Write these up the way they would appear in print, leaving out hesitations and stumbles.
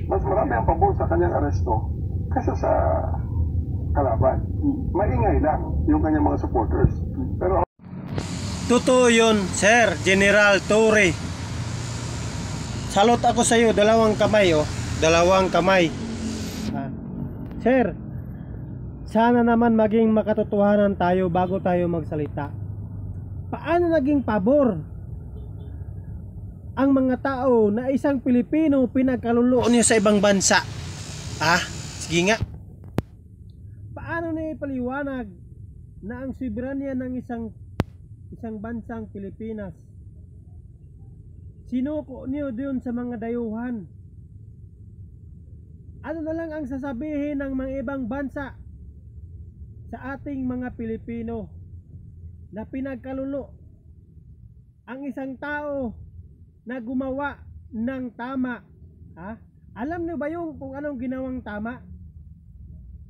mas marami ang pabor sa kanyang aresto kaysa sa kalaban. Maingay lang yung kanyang mga supporters. Pero totoo yun, Sir General Torre. Salot ako sa iyo, dalawang kamay, oh. Dalawang kamay. Sir, sana naman maging makatotohanan tayo bago tayo magsalita. Paano naging pabor ang mga tao na isang Pilipino pinagkaluluo niyo sa ibang bansa? Sige nga. Paano niya ipaliwanag na ang soberanya ng isang bansang Pilipinas sinuko niyo doon sa mga dayuhan? Ano na lang ang sasabihin ng mga ibang bansa sa ating mga Pilipino na pinagkalulo ang isang tao na gumawa ng tama? Alam niyo ba yung kung anong ginawang tama?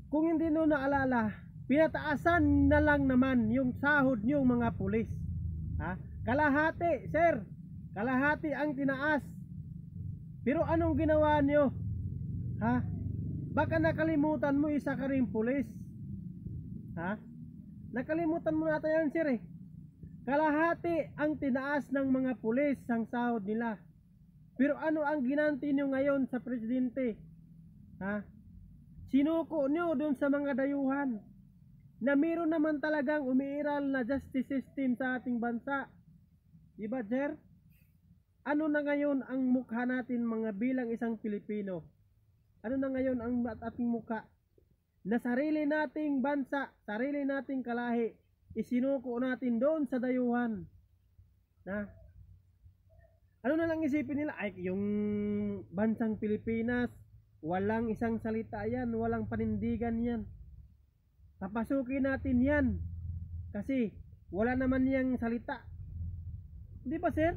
Kung hindi nyo naalala, pinataasan na lang naman yung sahod nyo mga pulis. Kalahati, sir. Kalahati ang tinaas. Pero anong ginawa nyo? Baka nakalimutan mo, isa ka rin pulis. Nakalimutan mo natin yan, sir, eh. Kalahati ang tinaas ng mga pulis ang sahod nila. Pero ano ang ginanti nyo ngayon sa presidente? Sinuko nyo dun sa mga dayuhan na meron naman talagang umiiral na justice system sa ating bansa. Diba, sir? Ano na ngayon ang mukha natin mga bilang isang Pilipino? Ano na ngayon ang ating mukha? Na sarili nating bansa, sarili nating kalahi, isinuko natin doon sa dayuhan. Ano na lang isipin nila? Ay, yung bansang Pilipinas, walang isang salita yan, walang panindigan yan. Papasukin natin yan kasi wala naman yang salita. Di ba, sir?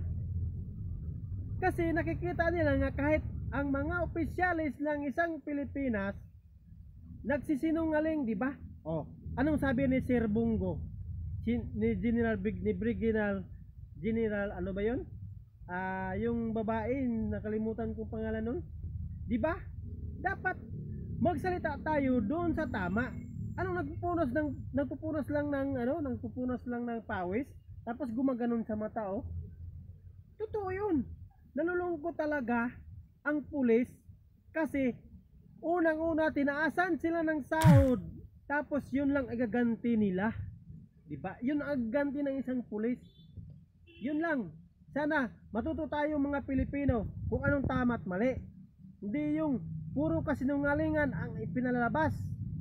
Kasi nakikita nila nga kahit ang mga opisyalis ng isang Pilipinas nagsisinungaling, di ba? Anong sabi ni Sir Bungo? Ni Brigadier General, ano ba yun? Yung babae, nakalimutan kong pangalan nun. Di ba? Dapat magsalita tayo doon sa tama. Anong nagpupunos lang ng pawis, tapos gumaganon sa mata, oh. Totoo yun. Nalulungkot talaga ang pulis kasi unang-una tinaasan sila ng sahod, tapos yun lang agaganti nila. Diba? Yun ang agaganti ng isang pulis. Yun lang. Sana matuto tayo mga Pilipino kung anong tama at mali. Hindi yung puro kasinungalingan ang ipinalalabas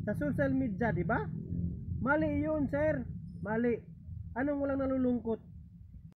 sa social media, diba? Mali yun, sir. Mali. Anong walang nalulungkot?